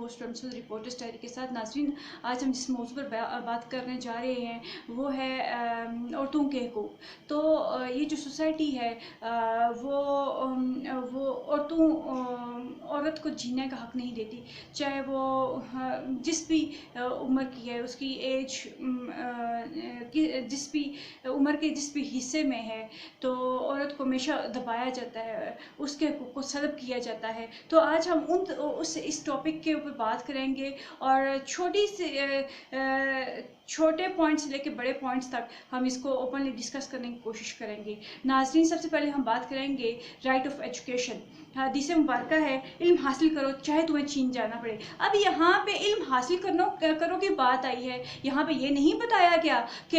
Host रमसुल reporter style के साथ। नाज़रीन, आज हम जिस मौजू पर बात करने जा रहे हैं वो है औरतों के हकूक़। तो ये जो सोसाइटी है वो औरत को जीने का हक़ नहीं देती, चाहे वो जिस भी उम्र की है, उसकी एज जिस भी उम्र के जिस भी हिस्से में है, तो औरत को हमेशा दबाया जाता है, उसके हकूक़ को सल्ब किया जाता है। तो आज हम इस टॉपिक के ऊपर बात करेंगे और छोटे पॉइंट्स से लेकर बड़े पॉइंट्स तक हम इसको ओपनली डिस्कस करने की कोशिश करेंगे। नाज़रीन, सबसे पहले हम बात करेंगे राइट ऑफ एजुकेशन। हदीस मुबारक है, इल्म हासिल करो चाहे तुम्हें चीन जाना पड़े। अब यहाँ पे इल्म हासिल करो की बात आई है। यहाँ पे ये नहीं बताया गया कि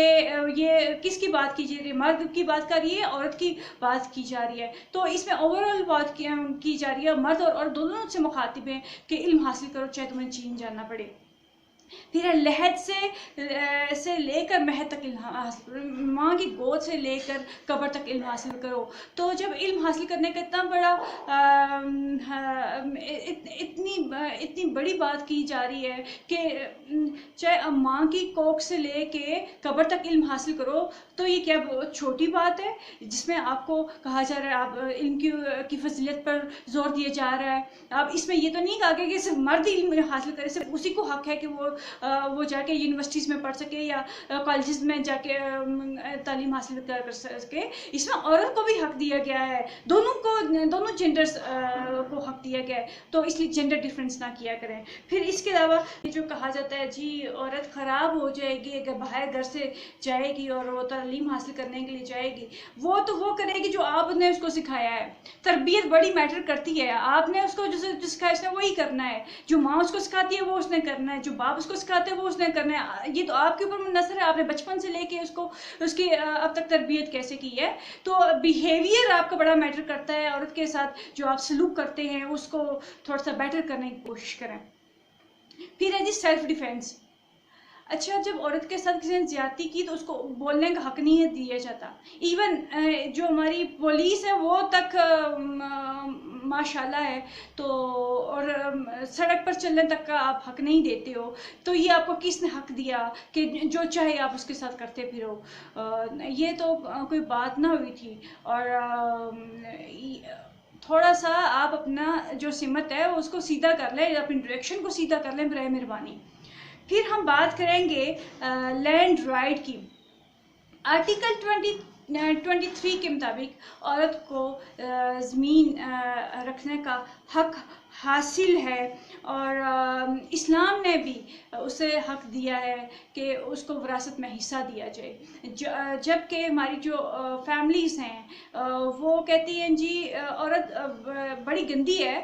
ये किसकी बात की जा रही है, मर्द की बात कर रही है, औरत की बात की जा रही है। तो इसमें ओवरऑल बात की जा रही है, मर्द और दोनों से मुखातिब हैं कि इल्म हासिल करो चाहे तुम्हें चीन जाना पड़े। फिर लहद से लेकर महद तक इल्म हासिल करो, माँ की गोद से लेकर कब्र तक इल्म हासिल करो। तो जब इल्म हासिल करने का इतना बड़ा इतनी बड़ी बात की जा रही है कि चाहे माँ की कोख से लेके कब्र तक इल्म हासिल करो, तो ये क्या बहुत छोटी बात है जिसमें आपको कहा जा रहा है, आप इल्म की फजीलत पर जोर दिया जा रहा है। अब इसमें ये तो नहीं कहा गया कि सिर्फ मर्द इल्म हासिल करे, सिर्फ उसी को हक है कि वो जाके यूनिवर्सिटीज़ में पढ़ सके या कॉलेजेस में जाके तालीम हासिल कर सके। इसमें औरत को भी हक दिया गया है, दोनों जेंडर्स को हक दिया गया है, तो इसलिए जेंडर डिफरेंस ना किया करें। फिर इसके अलावा ये जो कहा जाता है जी औरत ख़राब हो जाएगी अगर बाहर घर से जाएगी और वो तालीम हासिल करने के लिए जाएगी, वो तो वो करेगी जो आपने उसको सिखाया है। तरबियत बड़ी मैटर करती है, आपने उसको जो सिखाया उसने वही करना है, जो माँ उसको सिखाती है वो उसने करना है, जो बाप उसको सिखाते हैं वो उसने करना है। ये तो आपके ऊपर मुनसर है, आपने बचपन से लेके उसकी अब तक तरबियत कैसे की है। तो बिहेवियर आपका बड़ा मैटर करता है, औरत के साथ जो आप सलूक करते हैं उसको थोड़ा सा बेटर करने की कोशिश करें। फिर है जी सेल्फ डिफेंस। अच्छा, जब औरत के साथ किसी ने ज्यादती की तो उसको बोलने का हक नहीं दिया जाता। इवन जो हमारी पुलिस है वो तक माशाल्लाह है, तो और सड़क पर चलने तक का आप हक नहीं देते हो। तो ये आपको किसने हक दिया कि जो चाहे आप उसके साथ करते फिरो? ये तो कोई बात ना हुई थी। और थोड़ा सा आप अपना जो सिमत है उसको सीधा कर लें, अपनी डायरेक्शन को सीधा कर लें बराए मेहरबानी। फिर हम बात करेंगे लैंड राइट की। आर्टिकल 23 के मुताबिक औरत को ज़मीन रखने का हक हासिल है, और इस्लाम ने भी उसे हक दिया है कि उसको विरासत में हिस्सा दिया जाए। जबकि हमारी जो फैमिलीज़ हैं वो कहती हैं जी औरत बड़ी गंदी है,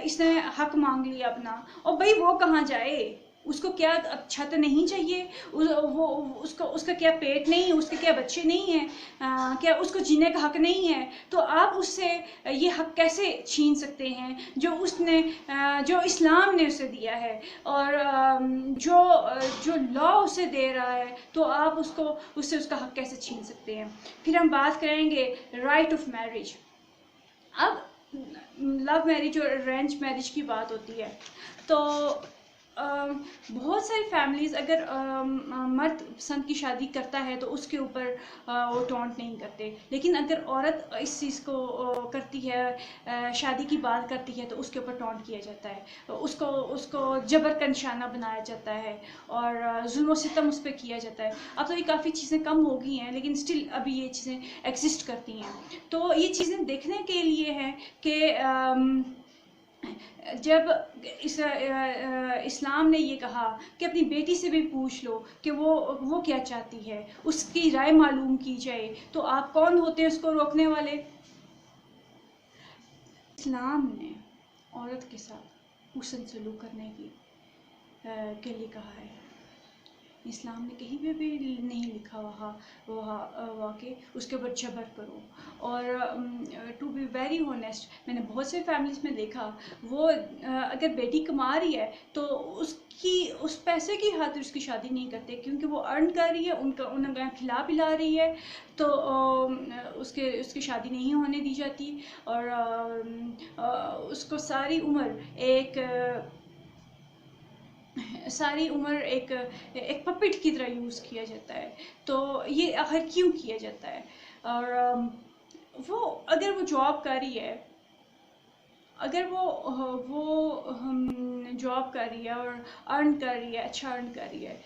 इसने हक मांग लिया अपना, और भाई वो कहाँ जाए, उसको क्या छत नहीं चाहिए, उसका क्या पेट नहीं, उसके क्या बच्चे नहीं हैं, क्या उसको जीने का हक नहीं है? तो आप उससे ये हक कैसे छीन सकते हैं जो इस्लाम ने उसे दिया है, और जो लॉ उसे दे रहा है, तो आप उससे उसका हक कैसे छीन सकते हैं? फिर हम बात करेंगे राइट ऑफ मैरिज। अब लव मैरिज और अरेंज मैरिज की बात होती है, तो बहुत सारी फैमिलीज़ अगर मर्द पसंद की शादी करता है तो उसके ऊपर वो टॉन्ट नहीं करते, लेकिन अगर औरत इस चीज़ को करती है, शादी की बात करती है, तो उसके ऊपर टॉन्ट किया जाता है, उसको जबर का निशाना बनाया जाता है और जुल्म सितम उस पर किया जाता है। अब तो ये काफ़ी चीज़ें कम हो गई हैं, लेकिन स्टिल अभी ये चीज़ें एग्जिस्ट करती हैं। तो ये चीज़ें देखने के लिए है कि जब इस्लाम ने ये कहा कि अपनी बेटी से भी पूछ लो कि वो क्या चाहती है, उसकी राय मालूम की जाए, तो आप कौन होते हैं उसको रोकने वाले? इस्लाम ने औरत के साथ हुस्न सलूक करने के लिए कहा है। इस्लाम ने कहीं पे भी नहीं लिखा वहाँ के उसके ऊपर जबर करो। और टू बी वेरी ऑनेस्ट, मैंने बहुत से फैमिलीज़ में देखा, वो अगर बेटी कमा रही है तो उस पैसे की खातिर उसकी शादी नहीं करते, क्योंकि वो अर्न कर रही है, उनका खिला पिला रही है, तो उसकी शादी नहीं होने दी जाती, और उसको सारी उम्र एक ساری عمر ایک پپٹ کی طرح یوز کیا جاتا ہے. تو یہ آخر کیوں کیا جاتا ہے؟ اور وہ اگر وہ جاب کر رہی ہے، اگر وہ جاب کر رہی ہے اور ارن کر رہی ہے، اچھا ارن کر رہی ہے،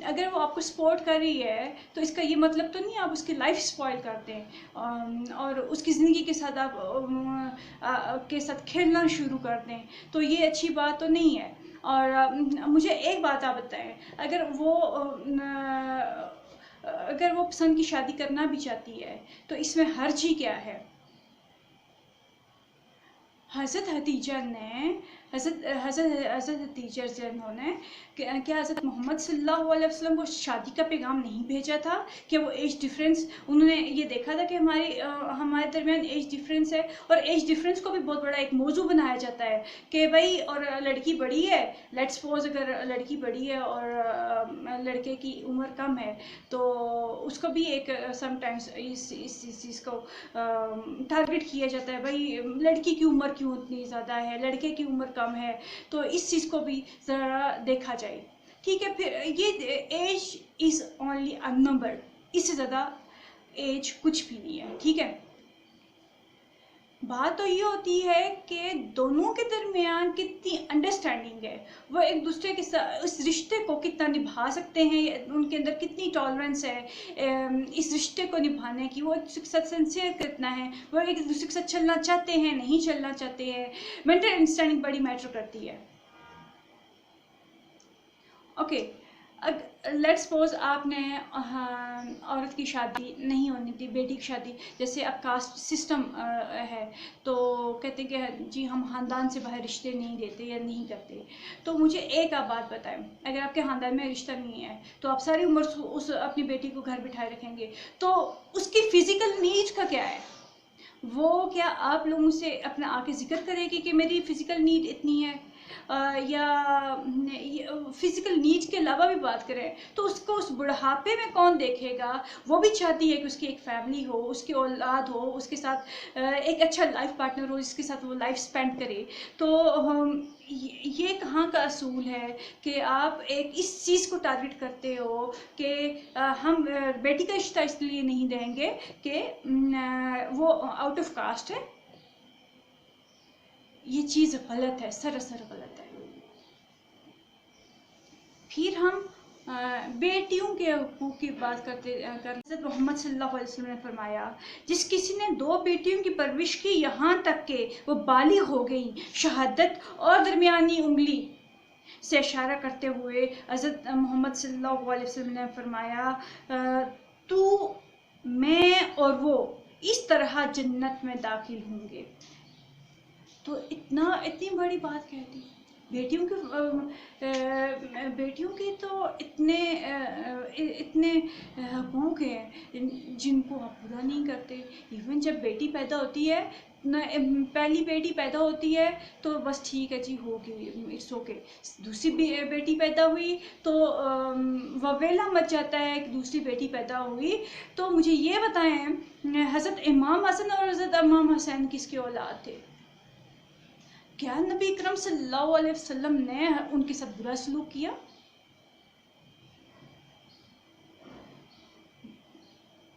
اگر وہ آپ کو سپورٹ کر رہی ہے تو اس کا یہ مطلب تو نہیں آپ اس کی لائف سپوائل کر دیں اور اس کی زندگی کے ساتھ آپ کے ساتھ کھیلنا شروع کر دیں. تو یہ اچھی بات تو نہیں ہے. اور مجھے ایک بات آپ بتائیں، اگر وہ پسند کی شادی کرنا بھی چاہتی ہے تو اس میں حرج ہی کیا ہے؟ حضرت حدیجہ نے کیا حضرت محمد صلی اللہ علیہ وسلم کو شادی کا پیغام نہیں بھیجا تھا کہ وہ ایج ڈفرینس، انہوں نے یہ دیکھا تھا کہ ہمارے درمیان ایج ڈفرینس ہے، اور ایج ڈفرینس کو بھی بہت بڑا ایک موضوع بنایا جاتا ہے کہ بھائی اور لڑکی بڑی ہے، لیٹ سپوز اگر لڑکی بڑی ہے اور لڑکے کی عمر کم ہے تو اس کو بھی ایک سم ٹائمس اس چیز کو ٹارگٹ کیا جاتا ہے، بھائی لڑکی کی عمر کیوں اتنی زیادہ ہے، لڑکے کی عمر کم ہے. تو اس چیز کو بھی ذرا دیکھا جائے. ٹھیک ہے، پھر یہ age is only a number, اس سے زیادہ ایج کچھ بھی نہیں ہے. ٹھیک ہے، بات تو یہ ہوتی ہے کہ دونوں کے درمیان کتنی انڈرسٹینڈنگ ہے، وہ ایک دوسرے کے ساتھ اس رشتے کو کتنا نبھا سکتے ہیں، ان کے اندر کتنی ٹالرنس ہے اس رشتے کو نبھانے کی، وہ ایک دوسرے کے ساتھ سنسیئر کتنا ہے، وہ ایک دوسرے کے ساتھ چلنا چاہتے ہیں نہیں چلنا چاہتے ہیں. مینٹل انڈرسٹینڈنگ بڑی میٹر کرتی ہے. اوکے، لیٹ سپوز آپ نے عورت کی شادی نہیں ہونی تھی، بیٹی کی شادی، جیسے اب کاسٹ سسٹم ہے تو کہتے کہ جی ہم خاندان سے باہر رشتے نہیں دیتے یا نہیں کرتے. تو مجھے ایک آپ بات بتائیں، اگر آپ کے خاندان میں رشتہ نہیں ہے تو آپ ساری عمر اپنی بیٹی کو گھر بٹھائے رکھیں گے، تو اس کی فزیکل نیڈ کا کیا ہے؟ وہ کیا آپ لوگوں سے اپنا آ کے ذکر کرے گی کہ میری فزیکل نیڈ اتنی ہے؟ یا فزیکل نیڈ کے علاوہ بھی بات کریں تو اس کو اس بڑھاپے میں کون دیکھے گا؟ وہ بھی چاہتی ہے کہ اس کی ایک فیملی ہو، اس کی اولاد ہو، اس کے ساتھ ایک اچھا لائف پارٹنر ہو جس کے ساتھ وہ لائف سپینڈ کرے. تو یہ کہاں کا اصول ہے کہ آپ ایک اس چیز کو ٹارگٹ کرتے ہو کہ ہم بیٹی کا رشتہ اس لیے نہیں دیں گے کہ وہ آؤٹ آف کاسٹ ہے؟ یہ چیز غلط ہے، سراسر غلط ہے. پھر ہم بیٹیوں کے حقوق کی بات کرتے حضرت محمد صلی اللہ علیہ وسلم نے فرمایا، جس کسی نے 2 بیٹیوں کی پرورش کی یہاں تک کہ وہ بالغ ہو گئیں، شہادت اور درمیانی انگلی سے اشارہ کرتے ہوئے حضرت محمد صلی اللہ علیہ وسلم نے فرمایا، تو میں اور وہ اس طرح جنت میں داخل ہوں گے. تو اتنی بڑی بات کہتی، بیٹیوں کی تو اتنے حقوق ہیں جن کو آپ پورا نہیں کرتے. ایون جب بیٹی پیدا ہوتی ہے، پہلی بیٹی پیدا ہوتی ہے تو بس ٹھیک ہے جی ہوگی، اٹس اوکے. دوسری بیٹی پیدا ہوئی تو وویلا مچ جاتا ہے کہ دوسری بیٹی پیدا ہوئی. تو مجھے یہ بتائیں، حضرت امام حسن اور حضرت امام حسین کس کے اولاد تھے؟ کیا نبی اکرم صلی اللہ علیہ وسلم نے ان کے ساتھ برا سلوک کیا؟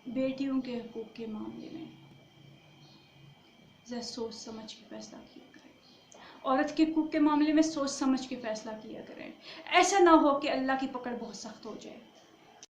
بیٹیوں کے حقوق کے معاملے میں ذرا سوچ سمجھ کے فیصلہ کیا کریں. عورت کے حقوق کے معاملے میں سوچ سمجھ کے فیصلہ کیا کریں. ایسا نہ ہو کہ اللہ کی پکڑ بہت سخت ہو جائے.